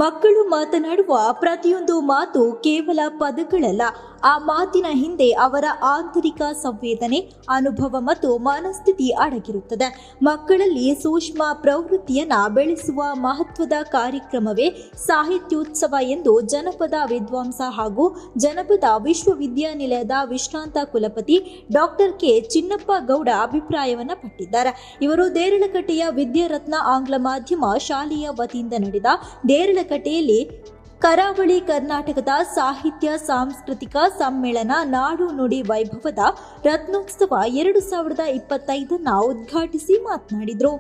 ಮಕ್ಕಳು ಮಾತನಾಡುವ ಪ್ರತಿಯೊಂದು ಮಾತು ಕೇವಲ ಪದಗಳಲ್ಲ. ಆ ಮಾತಿನ ಹಿಂದೆ ಅವರ ಆಂತರಿಕ ಸಂವೇದನೆ, ಅನುಭವ ಮತ್ತು ಮನಸ್ಥಿತಿ ಅಡಗಿರುತ್ತದೆ. ಮಕ್ಕಳಲ್ಲಿ ಸೂಕ್ಷ್ಮ ಪ್ರವೃತ್ತಿಯನ್ನು ಬೆಳೆಸುವ ಮಹತ್ವದ ಕಾರ್ಯಕ್ರಮವೇ ಸಾಹಿತ್ಯೋತ್ಸವ ಎಂದು ಜನಪದ ವಿದ್ವಾಂಸ ಹಾಗೂ ಜನಪದ ವಿಶ್ವವಿದ್ಯಾನಿಲಯದ ವಿಶ್ರಾಂತ ಕುಲಪತಿ ಡಾಕ್ಟರ್ ಕೆ ಚಿನ್ನಪ್ಪ ಗೌಡ ಅಭಿಪ್ರಾಯವನ್ನು ಪಟ್ಟಿದ್ದಾರೆ. ಇವರು ದೇರಳಕಟ್ಟೆಯ ವಿದ್ಯಾರತ್ನ ಆಂಗ್ಲ ಮಾಧ್ಯಮ ಶಾಲೆಯ ವತಿಯಿಂದ ನಡೆದ ದೇರಳಕಟ್ಟೆಯಲ್ಲಿ ಕರಾವಳಿ ಕರ್ನಾಟಕದ ಸಾಹಿತ್ಯ ಸಾಂಸ್ಕೃತಿಕ ಸಮ್ಮೇಳನ ನಾಡು ನುಡಿ ವೈಭವದ ರತ್ನೋತ್ಸವ 2025 ಉದ್ಘಾಟಿಸಿ ಮಾತನಾಡಿದರು.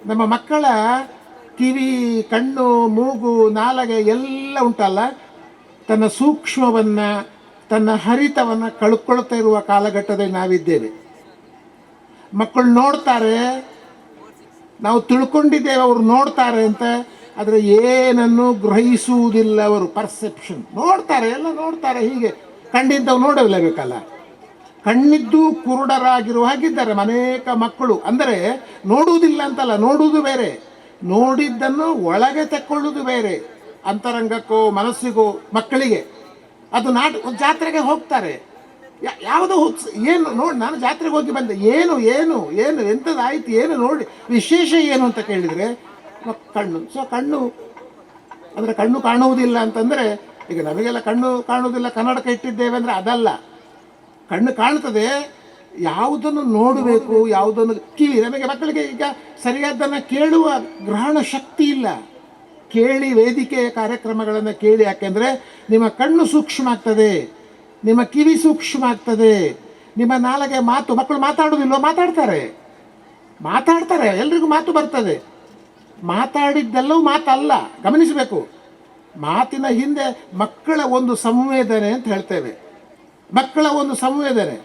ನಮ್ಮ ಮಕ್ಕಳ ಕಿವಿ, ಕಣ್ಣು, ಮೂಗು, ನಾಲಗೆ ಎಲ್ಲ ಉಂಟಲ್ಲ, ತನ್ನ ಸೂಕ್ಷ್ಮವನ್ನು, ತನ್ನ ಹರಿತವನ್ನು ಕಳ್ಕೊಳ್ತಾ ಇರುವ ಕಾಲಘಟ್ಟದಲ್ಲಿ ನಾವಿದ್ದೇವೆ. ಮಕ್ಕಳು ನೋಡ್ತಾರೆ, ನಾವು ತಿಳ್ಕೊಂಡಿದ್ದೇವೆ ಅವರು ನೋಡ್ತಾರೆ ಅಂತ, ಆದರೆ ಏನನ್ನು ಗ್ರಹಿಸುವುದಿಲ್ಲ. ಅವರು ಪರ್ಸೆಪ್ಷನ್ ನೋಡ್ತಾರೆ, ಎಲ್ಲ ನೋಡ್ತಾರೆ, ಹೀಗೆ ಕಣ್ಣಿದ್ದವು ನೋಡಲೇಬೇಕಲ್ಲ. ಕಣ್ಣಿದ್ದು ಕುರುಡರಾಗಿರುವ ಹಾಗಿದ್ದಾರೆ ಅನೇಕ ಮಕ್ಕಳು. ಅಂದರೆ ನೋಡುವುದಿಲ್ಲ ಅಂತಲ್ಲ, ನೋಡುವುದು ಬೇರೆ, ನೋಡಿದ್ದನ್ನು ಒಳಗೆ ತಕ್ಕೊಳ್ಳುವುದು ಬೇರೆ. ಅಂತರಂಗಕ್ಕೋ ಮನಸ್ಸಿಗೋ ಮಕ್ಕಳಿಗೆ ಅದು ಜಾತ್ರೆಗೆ ಹೋಗ್ತಾರೆ, ಯಾವುದೋ ಏನು ನೋಡಿ, ನಾನು ಜಾತ್ರೆಗೆ ಹೋಗಿ ಬಂದೆ, ಏನು ಏನು ಏನು ಎಂಥದ್ದಾಯ್ತು, ಏನು ನೋಡಿ ವಿಶೇಷ ಏನು ಅಂತ ಕೇಳಿದರೆ ಕಣ್ಣು. ಕಣ್ಣು ಅಂದರೆ ಕಣ್ಣು ಕಾಣುವುದಿಲ್ಲ ಅಂತಂದರೆ, ಈಗ ನಮಗೆಲ್ಲ ಕಣ್ಣು ಕಾಣುವುದಿಲ್ಲ, ಕನ್ನಡಕ ಇಟ್ಟಿದ್ದೇವೆ ಅಂದರೆ ಅದಲ್ಲ. ಕಣ್ಣು ಕಾಣ್ತದೆ, ಯಾವುದನ್ನು ನೋಡಬೇಕು, ಯಾವುದನ್ನು ಕಿವಿ. ನಮಗೆ ಮಕ್ಕಳಿಗೆ ಈಗ ಸರಿಯಾದ್ದನ್ನು ಕೇಳುವ ಗ್ರಹಣ ಶಕ್ತಿ ಇಲ್ಲ. ಕೇಳಿ ವೇದಿಕೆಯ ಕಾರ್ಯಕ್ರಮಗಳನ್ನು ಕೇಳಿ, ಯಾಕೆಂದರೆ ನಿಮ್ಮ ಕಣ್ಣು ಸೂಕ್ಷ್ಮ ಆಗ್ತದೆ, ನಿಮ್ಮ ಕಿವಿ ಸೂಕ್ಷ್ಮ ಆಗ್ತದೆ, ನಿಮ್ಮ ನಾಲಿಗೆ ಮಾತು. ಮಕ್ಕಳು ಮಾತಾಡೋದಿಲ್ವ? ಮಾತಾಡ್ತಾರೆ, ಎಲ್ರಿಗೂ ಮಾತು ಬರ್ತದೆ. ಮಾತಾಡಿದ್ದೆಲ್ಲವೂ ಮಾತಲ್ಲ, ಗಮನಿಸಬೇಕು. ಮಾತಿನ ಹಿಂದೆ ಮಕ್ಕಳ ಒಂದು ಸಂವೇದನೆ ಅಂತ ಹೇಳ್ತೇವೆ. ಮಕ್ಕಳ ಒಂದು ಸಂವೇದನೆ.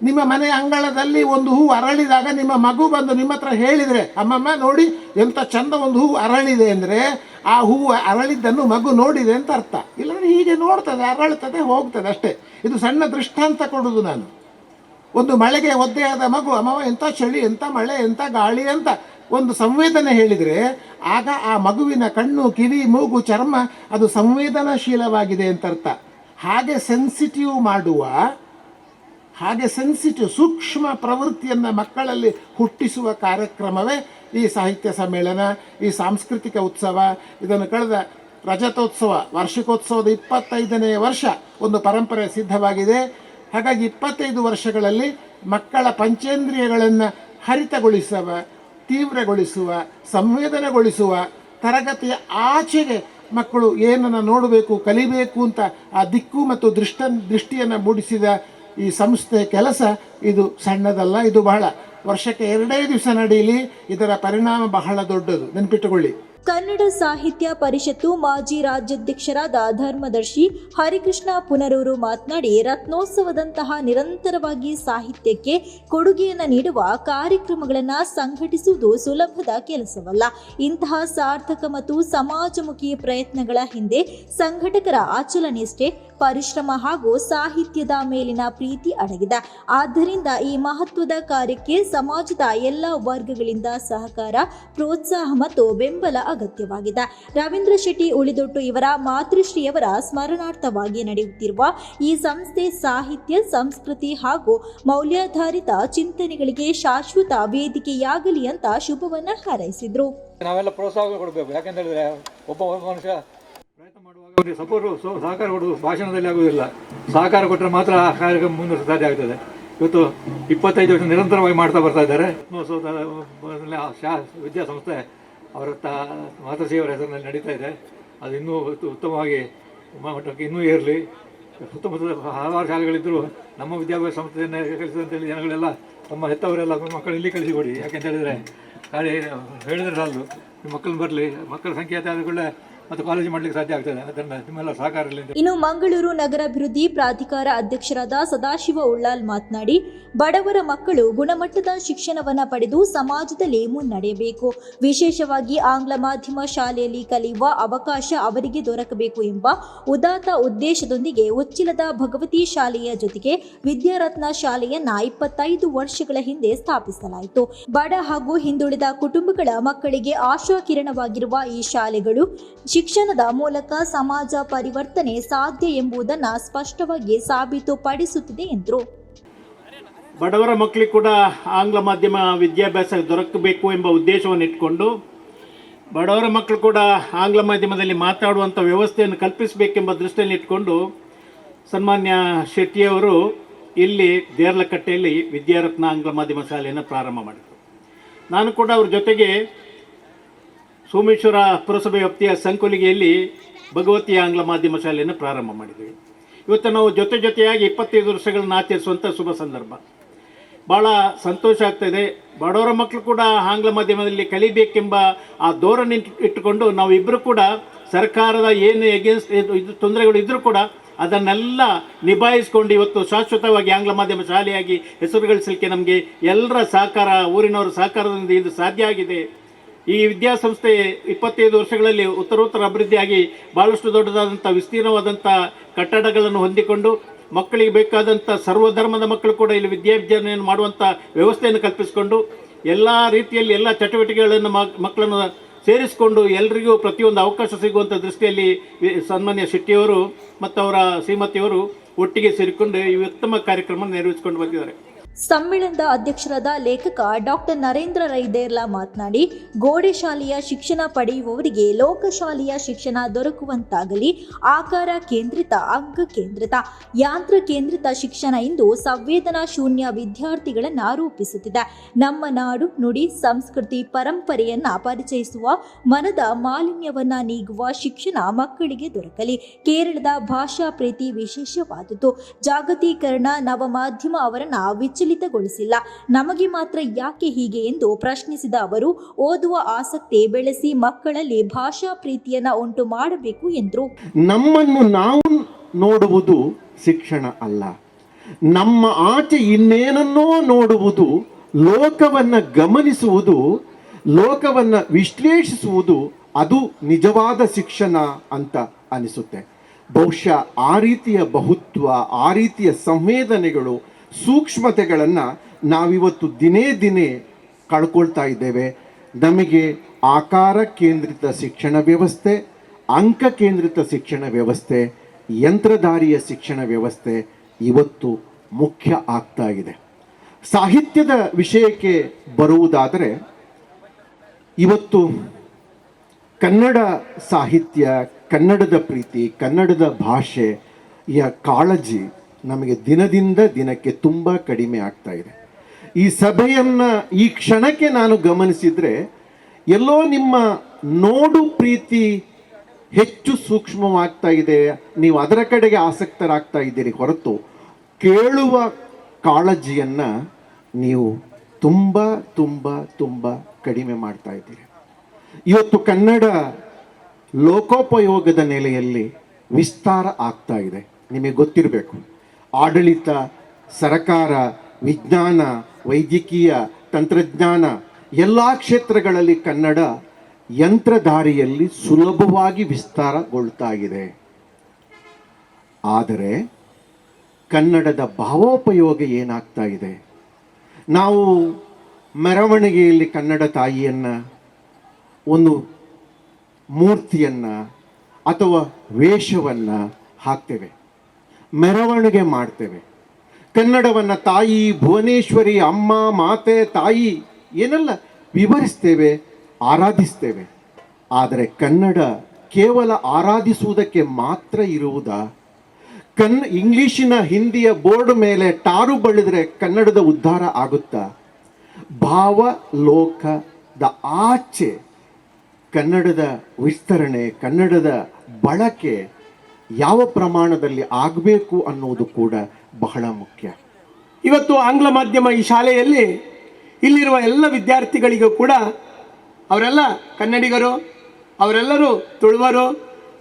ನಿಮ್ಮ ಮನೆಯ ಅಂಗಳದಲ್ಲಿ ಒಂದು ಹೂವು ಅರಳಿದಾಗ ನಿಮ್ಮ ಮಗು ಬಂದು ನಿಮ್ಮ ಹತ್ರ ಹೇಳಿದರೆ, ಅಮ್ಮಮ್ಮ ನೋಡಿ ಎಂಥ ಚಂದ ಒಂದು ಹೂವು ಅರಳಿದೆ ಅಂದರೆ, ಆ ಹೂವು ಅರಳಿದ್ದನ್ನು ಮಗು ನೋಡಿದೆ ಅಂತ ಅರ್ಥ. ಇಲ್ಲಾಂದರೆ ಹೀಗೆ ನೋಡ್ತದೆ, ಅರಳುತ್ತದೆ, ಹೋಗ್ತದೆ ಅಷ್ಟೇ. ಇದು ಸಣ್ಣ ದೃಷ್ಟಾಂತ ಕೊಡೋದು ನಾನು. ಒಂದು ಮಳೆಗೆ ಒದ್ದೆಯಾದ ಮಗು, ಅಮ್ಮಮ್ಮ ಎಂಥ ಚಳಿ, ಎಂಥ ಮಳೆ, ಎಂಥ ಗಾಳಿ ಅಂತ ಒಂದು ಸಂವೇದನೆ ಹೇಳಿದರೆ, ಆಗ ಆ ಮಗುವಿನ ಕಣ್ಣು, ಕಿವಿ, ಮೂಗು, ಚರ್ಮ ಅದು ಸಂವೇದನಾಶೀಲವಾಗಿದೆ ಅಂತ ಅರ್ಥ. ಹಾಗೆ ಸೆನ್ಸಿಟಿವ್ ಸೂಕ್ಷ್ಮ ಪ್ರವೃತ್ತಿಯನ್ನು ಮಕ್ಕಳಲ್ಲಿ ಹುಟ್ಟಿಸುವ ಕಾರ್ಯಕ್ರಮವೇ ಈ ಸಾಹಿತ್ಯ ಸಮ್ಮೇಳನ, ಈ ಸಾಂಸ್ಕೃತಿಕ ಉತ್ಸವ. ಇದನ್ನು ಕಳೆದ ರಜತೋತ್ಸವ, ವಾರ್ಷಿಕೋತ್ಸವದ 25ನೇ ವರ್ಷ ಒಂದು ಪರಂಪರೆ ಸಿದ್ಧವಾಗಿದೆ. ಹಾಗಾಗಿ 25 ವರ್ಷಗಳಲ್ಲಿ ಮಕ್ಕಳ ಪಂಚೇಂದ್ರಿಯಗಳನ್ನು ಹರಿತಗೊಳಿಸುವ, ತೀವ್ರಗೊಳಿಸುವ, ಸಂವೇದನೆಗೊಳಿಸುವ, ತರಗತಿಯ ಆಚೆಗೆ ಮಕ್ಕಳು ಏನನ್ನು ನೋಡಬೇಕು, ಕಲಿಬೇಕು ಅಂತ ಆ ದಿಕ್ಕು ಮತ್ತು ದೃಷ್ಟಿಯನ್ನು ಮೂಡಿಸಿದ ಈ ಸಂಸ್ಥೆ ಕೆಲಸ ಇದು ಸಣ್ಣದಲ್ಲ. ಇದು ಬಹಳ ವರ್ಷಕ್ಕೆ 2 ದಿವಸ ನಡೆಯಲಿ. ಇದರ ಪರಿಣಾಮ ಬಹಳ ದೊಡ್ಡದು, ನೆನಪಿಟ್ಟುಕೊಳ್ಳಿ. ಕನ್ನಡ ಸಾಹಿತ್ಯ ಪರಿಷತ್ತು ಮಾಜಿ ರಾಜ್ಯಾಧ್ಯಕ್ಷರಾದ ಧರ್ಮದರ್ಶಿ ಹರಿಕೃಷ್ಣ ಪುನರೂರು ಮಾತನಾಡಿ, ರತ್ನೋತ್ಸವದಂತಹ ನಿರಂತರವಾಗಿ ಸಾಹಿತ್ಯಕ್ಕೆ ಕೊಡುಗೆಯನ್ನು ನೀಡುವ ಕಾರ್ಯಕ್ರಮಗಳನ್ನು ಸಂಘಟಿಸುವುದು ಸುಲಭದ ಕೆಲಸವಲ್ಲ. ಇಂತಹ ಸಾರ್ಥಕ ಮತ್ತು ಸಮಾಜಮುಖಿ ಪ್ರಯತ್ನಗಳ ಹಿಂದೆ ಸಂಘಟಕರ ಅಚಲ ನಿಷ್ಠೆ, ಪರಿಶ್ರಮ ಹಾಗೂ ಸಾಹಿತ್ಯದ ಮೇಲಿನ ಪ್ರೀತಿ ಅಡಗಿದೆ. ಆದ್ದರಿಂದ ಈ ಮಹತ್ವದ ಕಾರ್ಯಕ್ಕೆ ಸಮಾಜದ ಎಲ್ಲ ವರ್ಗಗಳಿಂದ ಸಹಕಾರ, ಪ್ರೋತ್ಸಾಹ ಮತ್ತು ಬೆಂಬಲ ಅಗತ್ಯವಾಗಿದೆ. ರವೀಂದ್ರ ಶೆಟ್ಟಿ ಉಳಿದೊಟ್ಟು ಇವರ ಮಾತೃಶ್ರೀಯವರ ಸ್ಮರಣಾರ್ಥವಾಗಿ ನಡೆಯುತ್ತಿರುವ ಈ ಸಂಸ್ಥೆ ಸಾಹಿತ್ಯ, ಸಂಸ್ಕೃತಿ ಹಾಗೂ ಮೌಲ್ಯಾಧಾರಿತ ಚಿಂತನೆಗಳಿಗೆ ಶಾಶ್ವತ ವೇದಿಕೆಯಾಗಲಿ ಅಂತ ಶುಭವನ್ನ ಹಾರೈಸಿದ್ರು. ನಾವೆಲ್ಲ ಪ್ರೋತ್ಸಾಹ ಕೊಡಬೇಕು. ಯಾಕೆಂದ್ರೆ ಒಬ್ಬ ಮನುಷ್ಯ ಪ್ರಯತ್ನ ಮಾಡುವಾಗ ಸಹಕಾರ ಕೊಡುವುದು ಭಾಷಣದಲ್ಲಿ ಆಗುವುದಿಲ್ಲ. ಸಹಕಾರ ಕೊಟ್ಟರೆ ಮಾತ್ರ ಆ ಕಾರ್ಯಕ್ರಮ ಮುಂದೆ ಸಾಧ್ಯ ಆಗ್ತದೆ. ಇವತ್ತು 25 ವರ್ಷ ನಿರಂತರವಾಗಿ ಮಾಡ್ತಾ ಬರ್ತಾ ಇದ್ದಾರೆ. ರತ್ನೋತ್ಸವದ ವಿದ್ಯಾಸಂಸ್ಥೆ ಅವರ ಮಾತೃಶ್ರೀಯವರ ಹೆಸರಿನಲ್ಲಿ ನಡೀತಾ ಇದೆ. ಅದು ಇನ್ನೂ ಉತ್ತಮವಾಗಿ ಮಟ್ಟಕ್ಕೆ ಇನ್ನೂ ಏರಲಿ. ಸುತ್ತಮುತ್ತ ಹಲವಾರು ಶಾಲೆಗಳಿದ್ದರೂ ನಮ್ಮ ವಿದ್ಯಾಭ್ಯಾಸ ಸಂಸ್ಥೆಯನ್ನು ಕಲಿಸಿದಂತೇಳಿ ಜನಗಳೆಲ್ಲ ತಮ್ಮ ಹೆತ್ತವರೆಲ್ಲ ಮಕ್ಕಳು ಇಲ್ಲಿ ಕಳಿಸಿಕೊಡಿ. ಯಾಕೆಂತ ಹೇಳಿದರೆ ಹೇಳಿದರೆ ಸಾಲದು, ಮಕ್ಕಳು ಬರಲಿ, ಮಕ್ಕಳ ಸಂಖ್ಯೆ ಆದ ಮತ್ತು ಕಾಲೇಜು ಮಾಡಲಿಕ್ಕೆ ಸಾಧ್ಯ ಆಗ್ತದೆ. ಅದನ್ನು ನಿಮ್ಮೆಲ್ಲ ಸಹಕಾರ ಇರಲಿ. ಇನ್ನು ಮಂಗಳೂರು ನಗರಾಭಿವೃದ್ಧಿ ಪ್ರಾಧಿಕಾರ ಅಧ್ಯಕ್ಷರಾದ ಸದಾಶಿವ ಉಳ್ಳಾಲ್ ಮಾತನಾಡಿ, ಬಡವರ ಮಕ್ಕಳು ಗುಣಮಟ್ಟದ ಶಿಕ್ಷಣವನ್ನು ಪಡೆದು ಸಮಾಜದಲ್ಲಿ ಮುನ್ನಡೆಯಬೇಕು. ವಿಶೇಷವಾಗಿ ಆಂಗ್ಲ ಮಾಧ್ಯಮ ಶಾಲೆಯಲ್ಲಿ ಕಲಿಯುವ ಅವಕಾಶ ಅವರಿಗೆ ದೊರಕಬೇಕು ಎಂಬ ಉದಾತ್ತ ಉದ್ದೇಶದೊಂದಿಗೆ ಉಚ್ಚಿಲದ ಭಗವತಿ ಶಾಲೆಯ ಜೊತೆಗೆ ವಿದ್ಯಾರತ್ನ ಶಾಲೆಯನ್ನ 25 ವರ್ಷಗಳ ಹಿಂದೆ ಸ್ಥಾಪಿಸಲಾಯಿತು. ಬಡ ಹಾಗೂ ಹಿಂದುಳಿದ ಕುಟುಂಬಗಳ ಮಕ್ಕಳಿಗೆ ಆಶಾ ಕಿರಣವಾಗಿರುವ ಈ ಶಾಲೆಗಳು ಶಿಕ್ಷಣದ ಮೂಲಕ ಸಮಾಜ ಪರಿವರ್ತನೆ ಸಾಧ್ಯ ಎಂಬುದನ್ನು ಸ್ಪಷ್ಟವಾಗಿ ಸಾಬೀತುಪಡಿಸುತ್ತಿದೆ ಎಂದರು. ಬಡವರ ಮಕ್ಕಳಿಗೆ ಕೂಡ ಆಂಗ್ಲ ಮಾಧ್ಯಮ ವಿದ್ಯಾಭ್ಯಾಸ ದೊರಕಬೇಕು ಎಂಬ ಉದ್ದೇಶವನ್ನು ಇಟ್ಕೊಂಡು ಬಡವರ ಮಕ್ಕಳು ಕೂಡ ಆಂಗ್ಲ ಮಾಧ್ಯಮದಲ್ಲಿ ಮಾತಾಡುವಂಥ ವ್ಯವಸ್ಥೆಯನ್ನು ಕಲ್ಪಿಸಬೇಕೆಂಬ ದೃಷ್ಟಿಯಲ್ಲಿ ಇಟ್ಕೊಂಡು ಸನ್ಮಾನ್ಯ ಶೆಟ್ಟಿಯವರು ಇಲ್ಲಿ ದೇರ್ಲಕಟ್ಟೆಯಲ್ಲಿ ವಿದ್ಯಾರತ್ನ ಆಂಗ್ಲ ಮಾಧ್ಯಮ ಶಾಲೆಯನ್ನು ಪ್ರಾರಂಭ ಮಾಡಿದರು. ನಾನು ಕೂಡ ಅವ್ರ ಜೊತೆಗೆ ಸೋಮೇಶ್ವರ ಪುರಸಭೆ ವ್ಯಾಪ್ತಿಯ ಸಂಕೊಲಿಗೆಯಲ್ಲಿ ಭಗವತಿ ಆಂಗ್ಲ ಮಾಧ್ಯಮ ಶಾಲೆಯನ್ನು ಪ್ರಾರಂಭ ಮಾಡಿದ್ದೀವಿ. ಇವತ್ತು ನಾವು ಜೊತೆಯಾಗಿ 25 ವರ್ಷಗಳನ್ನು ಆಚರಿಸುವಂಥ ಶುಭ ಸಂದರ್ಭ. ಭಾಳ ಸಂತೋಷ ಆಗ್ತಾಯಿದೆ. ಬಡವರ ಮಕ್ಕಳು ಕೂಡ ಆಂಗ್ಲ ಮಾಧ್ಯಮದಲ್ಲಿ ಕಲಿಬೇಕೆಂಬ ಆ ಧೋರಣೆ ಇಟ್ಟುಕೊಂಡು ನಾವಿಬ್ಬರು ಕೂಡ ಸರ್ಕಾರದ ಏನು ಇದು ತೊಂದರೆಗಳು ಇದ್ದರೂ ಕೂಡ ಅದನ್ನೆಲ್ಲ ನಿಭಾಯಿಸ್ಕೊಂಡು ಇವತ್ತು ಶಾಶ್ವತವಾಗಿ ಆಂಗ್ಲ ಮಾಧ್ಯಮ ಶಾಲೆಯಾಗಿ ಹೆಸರು ಗಳಿಸಲಿಕ್ಕೆ ನಮಗೆ ಎಲ್ಲರ ಸಹಕಾರ, ಊರಿನವರ ಸಹಕಾರದಿಂದ ಇದು ಸಾಧ್ಯ ಆಗಿದೆ. ಈ ವಿದ್ಯಾಸಂಸ್ಥೆ 25 ವರ್ಷಗಳಲ್ಲಿ ಉತ್ತರೋತ್ತರ ಅಭಿವೃದ್ಧಿಯಾಗಿ ಭಾಳಷ್ಟು ದೊಡ್ಡದಾದಂಥ ವಿಸ್ತೀರ್ಣವಾದಂಥ ಕಟ್ಟಡಗಳನ್ನು ಹೊಂದಿಕೊಂಡು ಮಕ್ಕಳಿಗೆ ಬೇಕಾದಂಥ ಸರ್ವಧರ್ಮದ ಮಕ್ಕಳು ಕೂಡ ಇಲ್ಲಿ ವಿದ್ಯಾಭ್ಯಾಸವನ್ನು ಮಾಡುವಂಥ ವ್ಯವಸ್ಥೆಯನ್ನು ಕಲ್ಪಿಸಿಕೊಂಡು ಎಲ್ಲ ರೀತಿಯಲ್ಲಿ ಎಲ್ಲ ಚಟುವಟಿಕೆಗಳನ್ನು ಮಕ್ಕಳನ್ನು ಸೇರಿಸಿಕೊಂಡು ಎಲ್ಲರಿಗೂ ಪ್ರತಿಯೊಂದು ಅವಕಾಶ ಸಿಗುವಂಥ ದೃಷ್ಟಿಯಲ್ಲಿ ಸನ್ಮಾನ್ಯ ಶೆಟ್ಟಿಯವರು ಮತ್ತು ಅವರ ಶ್ರೀಮತಿಯವರು ಒಟ್ಟಿಗೆ ಸೇರಿಕೊಂಡು ಈ ಉತ್ತಮ ಕಾರ್ಯಕ್ರಮ ನೆರವೇರಿಸಿಕೊಂಡು ಬಂದಿದ್ದಾರೆ. ಸಮ್ಮೇಳನದ ಅಧ್ಯಕ್ಷರಾದ ಲೇಖಕ ಡಾಕ್ಟರ್ ನರೇಂದ್ರ ರೈದೇರ್ಲಾ ಮಾತನಾಡಿ, ಗೋಡೆ ಶಾಲೆಯ ಶಿಕ್ಷಣ ಪಡೆಯುವವರಿಗೆ ಲೋಕಶಾಲೆಯ ಶಿಕ್ಷಣ ದೊರಕುವಂತಾಗಲಿ. ಆಕಾರ ಕೇಂದ್ರಿತ, ಅಂಕ ಕೇಂದ್ರಿತ, ಯಾಂತ್ರ ಕೇಂದ್ರಿತ ಶಿಕ್ಷಣ ಇಂದು ಸಂವೇದನಾ ಶೂನ್ಯ ವಿದ್ಯಾರ್ಥಿಗಳನ್ನು ರೂಪಿಸುತ್ತಿದೆ. ನಮ್ಮ ನಾಡು, ನುಡಿ, ಸಂಸ್ಕೃತಿ, ಪರಂಪರೆಯನ್ನ ಪರಿಚಯಿಸುವ, ಮನದ ಮಾಲಿನ್ಯವನ್ನ ನೀಗುವ ಶಿಕ್ಷಣ ಮಕ್ಕಳಿಗೆ ದೊರಕಲಿ. ಕೇರಳದ ಭಾಷಾ ಪ್ರೀತಿ ವಿಶೇಷವಾದುದು. ಜಾಗತೀಕರಣ ನವಮಾಧ್ಯಮ ಅವರನ್ನ ವಿಚಲಿತಗೊಳಿಸಿಲ್ಲ. ನಮಗೆ ಮಾತ್ರ ಯಾಕೆ ಹೀಗೆ ಎಂದು ಪ್ರಶ್ನಿಸಿದ ಅವರು, ಓದುವ ಆಸಕ್ತಿ ಬೆಳೆಸಿ ಮಕ್ಕಳಲ್ಲಿ ಭಾಷಾ ಪ್ರೀತಿಯನ್ನ ಉಂಟು ಮಾಡಬೇಕು ಎಂದರು. ನಮ್ಮನ್ನು ನಾವು ನೋಡುವುದು ಶಿಕ್ಷಣ ಅಲ್ಲ, ನಮ್ಮ ಆಚೆ ಇನ್ನೇನನ್ನೋ ನೋಡುವುದು, ಲೋಕವನ್ನ ಗಮನಿಸುವುದು, ಲೋಕವನ್ನ ವಿಶ್ಲೇಷಿಸುವುದು, ಅದು ನಿಜವಾದ ಶಿಕ್ಷಣ ಅಂತ ಅನಿಸುತ್ತೆ. ಬಹುಶಃ ಆ ರೀತಿಯ ಬಹುತ್ವ, ಆ ರೀತಿಯ ಸಂವೇದನೆಗಳು, ಸೂಕ್ಷ್ಮತೆಗಳನ್ನು ನಾವಿವತ್ತು ದಿನೇ ಕಳ್ಕೊಳ್ತಾ ಇದ್ದೇವೆ. ನಮಗೆ ಆಕಾರ ಕೇಂದ್ರಿತ ಶಿಕ್ಷಣ ವ್ಯವಸ್ಥೆ, ಅಂಕ ಕೇಂದ್ರಿತ ಶಿಕ್ಷಣ ವ್ಯವಸ್ಥೆ, ಯಂತ್ರಧಾರಿಯ ಶಿಕ್ಷಣ ವ್ಯವಸ್ಥೆ ಇವತ್ತು ಮುಖ್ಯ ಆಗ್ತಾ ಇದೆ. ಸಾಹಿತ್ಯದ ವಿಷಯಕ್ಕೆ ಬರುವುದಾದರೆ, ಇವತ್ತು ಕನ್ನಡ ಸಾಹಿತ್ಯ, ಕನ್ನಡದ ಪ್ರೀತಿ, ಕನ್ನಡದ ಭಾಷೆಯ ಕಾಳಜಿ ನಮಗೆ ದಿನದಿಂದ ದಿನಕ್ಕೆ ತುಂಬ ಕಡಿಮೆ ಆಗ್ತಾ ಇದೆ. ಈ ಸಭೆಯನ್ನು ಈ ಕ್ಷಣಕ್ಕೆ ನಾನು ಗಮನಿಸಿದರೆ, ಎಲ್ಲೋ ನಿಮ್ಮ ನೋಡು ಪ್ರೀತಿ ಹೆಚ್ಚು ಸೂಕ್ಷ್ಮವಾಗ್ತಾ ಇದೆ, ನೀವು ಅದರ ಕಡೆಗೆ ಆಸಕ್ತರಾಗ್ತಾ ಇದ್ದೀರಿ ಹೊರತು ಕೇಳುವ ಕಾಳಜಿಯನ್ನು ನೀವು ತುಂಬ ತುಂಬ ತುಂಬ ಕಡಿಮೆ ಮಾಡ್ತಾ ಇದ್ದೀರಿ. ಇವತ್ತು ಕನ್ನಡ ಲೋಕೋಪಯೋಗದ ನೆಲೆಯಲ್ಲಿ ವಿಸ್ತಾರ ಆಗ್ತಾ ಇದೆ. ನಿಮಗೆ ಗೊತ್ತಿರಬೇಕು, ಆಡಳಿತ, ಸರಕಾರ, ವಿಜ್ಞಾನ, ವೈದ್ಯಕೀಯ, ತಂತ್ರಜ್ಞಾನ ಎಲ್ಲ ಕ್ಷೇತ್ರಗಳಲ್ಲಿ ಕನ್ನಡ ಯಂತ್ರಧಾರಿಯಲ್ಲಿ ಸುಲಭವಾಗಿ ವಿಸ್ತಾರಗೊಳ್ತಾ ಇದೆ. ಆದರೆ ಕನ್ನಡದ ಭಾವೋಪಯೋಗ ಏನಾಗ್ತಾ ಇದೆ? ನಾವು ಮೆರವಣಿಗೆಯಲ್ಲಿ ಕನ್ನಡ ತಾಯಿಯನ್ನು, ಒಂದು ಮೂರ್ತಿಯನ್ನು ಅಥವಾ ವೇಷವನ್ನು ಹಾಕ್ತೇವೆ, ಮೆರವಣಿಗೆ ಮಾಡ್ತೇವೆ. ಕನ್ನಡವನ್ನು ತಾಯಿ, ಭುವನೇಶ್ವರಿ, ಅಮ್ಮ, ಮಾತೆ, ತಾಯಿ ಏನೆಲ್ಲ ವಿವರಿಸ್ತೇವೆ, ಆರಾಧಿಸ್ತೇವೆ. ಆದರೆ ಕನ್ನಡ ಕೇವಲ ಆರಾಧಿಸುವುದಕ್ಕೆ ಮಾತ್ರ ಇರುವುದಾ? ಇಂಗ್ಲಿಶಿನ, ಹಿಂದಿಯ ಬೋರ್ಡ್ ಮೇಲೆ ಟಾರು ಬಳಿದರೆ ಕನ್ನಡದ ಉದ್ಧಾರ ಆಗುತ್ತಾ? ಭಾವಲೋಕದ ಆಚೆ ಕನ್ನಡದ ವಿಸ್ತರಣೆ, ಕನ್ನಡದ ಬಳಕೆ ಯಾವ ಪ್ರಮಾಣದಲ್ಲಿ ಆಗಬೇಕು ಅನ್ನೋದು ಕೂಡ ಬಹಳ ಮುಖ್ಯ. ಇವತ್ತು ಆಂಗ್ಲ ಮಾಧ್ಯಮ ಈ ಶಾಲೆಯಲ್ಲಿ ಇಲ್ಲಿರುವ ಎಲ್ಲ ವಿದ್ಯಾರ್ಥಿಗಳಿಗೂ ಕೂಡ ಅವರೆಲ್ಲ ಕನ್ನಡಿಗರು, ಅವರೆಲ್ಲರೂ ತುಳುವರು,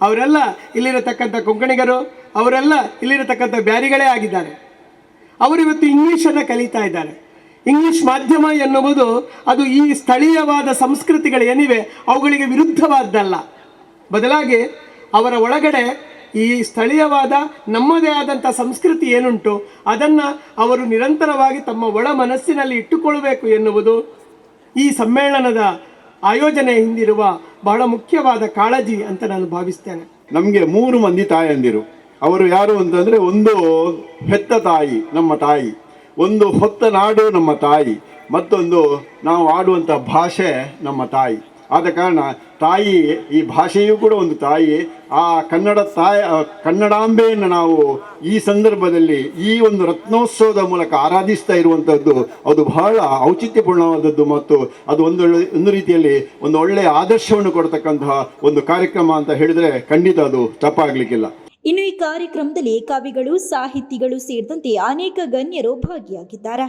ಅವರೆಲ್ಲ ಇಲ್ಲಿರತಕ್ಕಂಥ ಕೊಂಕಣಿಗರು, ಅವರೆಲ್ಲ ಇಲ್ಲಿರತಕ್ಕಂಥ ಬ್ಯಾರಿಗಳೇ ಆಗಿದ್ದಾರೆ. ಅವರಿವತ್ತು ಇಂಗ್ಲೀಷನ್ನು ಕಲಿತಾ ಇದ್ದಾರೆ. ಇಂಗ್ಲಿಷ್ ಮಾಧ್ಯಮ ಎನ್ನುವುದು ಅದು ಈ ಸ್ಥಳೀಯವಾದ ಸಂಸ್ಕೃತಿಗಳೇನಿವೆ ಅವುಗಳಿಗೆ ವಿರುದ್ಧವಾದ್ದಲ್ಲ. ಬದಲಾಗಿ ಅವರ ಒಳಗಡೆ ಈ ಸ್ಥಳೀಯವಾದ ನಮ್ಮದೇ ಆದಂಥ ಸಂಸ್ಕೃತಿ ಏನುಂಟು ಅದನ್ನು ಅವರು ನಿರಂತರವಾಗಿ ತಮ್ಮ ಒಳ ಮನಸ್ಸಿನಲ್ಲಿ ಇಟ್ಟುಕೊಳ್ಳಬೇಕು ಎನ್ನುವುದು ಈ ಸಮ್ಮೇಳನದ ಆಯೋಜನೆ ಹಿಂದಿರುವ ಬಹಳ ಮುಖ್ಯವಾದ ಕಾಳಜಿ ಅಂತ ನಾನು ಭಾವಿಸ್ತೇನೆ. ನಮಗೆ 3 ಮಂದಿ ತಾಯಂದಿರು. ಅವರು ಯಾರು ಅಂತಂದರೆ, ಒಂದು ಹೆತ್ತ ತಾಯಿ ನಮ್ಮ ತಾಯಿ, ಒಂದು ಹೊತ್ತ ನಾಡು ನಮ್ಮ ತಾಯಿ, ಮತ್ತೊಂದು ನಾವು ಆಡುವಂಥ ಭಾಷೆ ನಮ್ಮ ತಾಯಿ. ಆದ ಕಾರಣ ತಾಯಿ, ಈ ಭಾಷೆಯೂ ಕೂಡ ಒಂದು ತಾಯಿ. ಆ ಕನ್ನಡಾಂಬೆಯನ್ನು ನಾವು ಈ ಸಂದರ್ಭದಲ್ಲಿ ಈ ಒಂದು ರತ್ನೋತ್ಸವದ ಮೂಲಕ ಆರಾಧಿಸ್ತಾ ಇರುವಂಥದ್ದು ಅದು ಬಹಳ ಔಚಿತ್ಯಪೂರ್ಣವಾದದ್ದು, ಮತ್ತು ಅದು ಒಂದು ರೀತಿಯಲ್ಲಿ ಒಂದು ಒಳ್ಳೆಯ ಆದರ್ಶವನ್ನು ಕೊಡ್ತಕ್ಕಂತಹ ಒಂದು ಕಾರ್ಯಕ್ರಮ ಅಂತ ಹೇಳಿದರೆ ಖಂಡಿತ ಅದು ತಪ್ಪಾಗಲಿಕ್ಕಿಲ್ಲ. ಇನ್ನು ಈ ಕಾರ್ಯಕ್ರಮದಲ್ಲಿ ಕವಿಗಳು, ಸಾಹಿತಿಗಳು ಸೇರಿದಂತೆ ಅನೇಕ ಗಣ್ಯರು ಭಾಗಿಯಾಗಿದ್ದಾರೆ.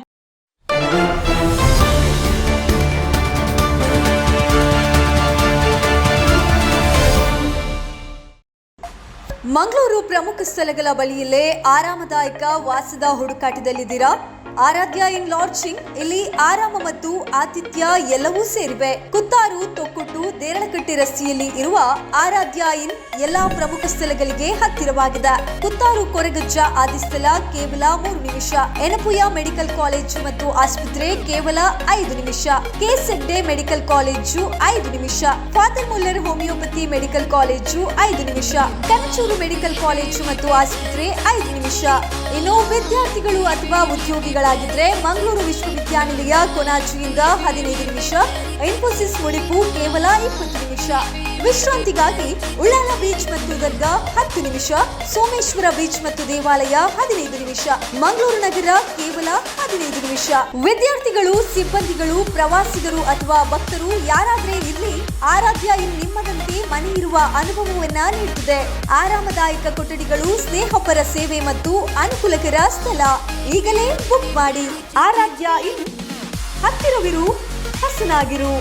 ಮಂಗಳೂರು ಪ್ರಮುಖ ಸ್ಥಳಗಳ ಬಳಿಯಲ್ಲೇ ಆರಾಮದಾಯಕ ವಾಸದ ಹುಡುಕಾಟದಲ್ಲಿದ್ದೀರಾ? ಆರಾಧ್ಯ ಇನ್ ಲಾಡ್ಜಿಂಗ್. ಇಲ್ಲಿ ಆರಾಮ ಮತ್ತು ಆತಿಥ್ಯ ಎಲ್ಲವೂ ಸೇರಿವೆ. ಕುತ್ತಾರು, ತೊಕ್ಕೊಟ್ಟು, ದೇರಳಕಟ್ಟೆ ರಸ್ತೆಯಲ್ಲಿ ಇರುವ ಆರಾಧ್ಯ ಇನ್ ಎಲ್ಲಾ ಪ್ರಮುಖ ಸ್ಥಳಗಳಿಗೆ ಹತ್ತಿರವಾಗಿದೆ. ಕುತ್ತಾರು ಕೊರಗಜ್ಜ ಆದಿಸ್ಥಳ ಕೇವಲ 3 ನಿಮಿಷ. ಎನಪುಯ ಮೆಡಿಕಲ್ ಕಾಲೇಜು ಮತ್ತು ಆಸ್ಪತ್ರೆ ಕೇವಲ 5 ನಿಮಿಷ. ಕೆಸೆಡ್ಡೆ ಮೆಡಿಕಲ್ ಕಾಲೇಜು 5 ನಿಮಿಷ. Father Muller homeopathy medical college 5 ನಿಮಿಷ. ಕನಚೂರು ಮೆಡಿಕಲ್ ಕಾಲೇಜು ಮತ್ತು ಆಸ್ಪತ್ರೆ 5 ನಿಮಿಷ. ಇನ್ನು ವಿದ್ಯಾರ್ಥಿಗಳು ಅಥವಾ ಉದ್ಯೋಗಿಗಳಾಗಿದ್ರೆ ಮಂಗಳೂರು ವಿಶ್ವವಿದ್ಯಾನಿಲಯ ಕೊನಾಜಿಯಿಂದ 15 ನಿಮಿಷ. ಇನ್ಫೋಸಿಸ್ ಮುಡಿಪು ಕೇವಲ 20 ನಿಮಿಷ. ವಿಶ್ರಾಂತಿಗಾಗಿ ಉಳ್ಳಾಲ ಬೀಚ್ ಮತ್ತು ದರ್ಗಾ 10 ನಿಮಿಷ. ಸೋಮೇಶ್ವರ ಬೀಚ್ ಮತ್ತು ದೇವಾಲಯ 15 ನಿಮಿಷ. ಮಂಗಳೂರು ನಗರ ಕೇವಲ 15 ನಿಮಿಷ. ವಿದ್ಯಾರ್ಥಿಗಳು, ಸಿಬ್ಬಂದಿಗಳು, ಪ್ರವಾಸಿಗರು ಅಥವಾ ಭಕ್ತರು ಯಾರಾದ್ರೆ ಇರ್ಲಿ, ಆರಾಧ್ಯ ಇನ್ ನಿಮ್ಮದಂತೆ ಮನೆ ಇರುವ ಅನುಭವವನ್ನ ನೀಡುತ್ತದೆ. ಆರಾಮದಾಯಕ ಕೊಠಡಿಗಳು, ಸ್ನೇಹಪರ ಸೇವೆ ಮತ್ತು ಅನುಕೂಲಕರ ಸ್ಥಳ. ಈಗಲೇ ಬುಕ್ ಮಾಡಿ. ಆರಾಧ್ಯ ಇನ್, ಹತ್ತಿರವಿರು, ಹಸನಾಗಿರು.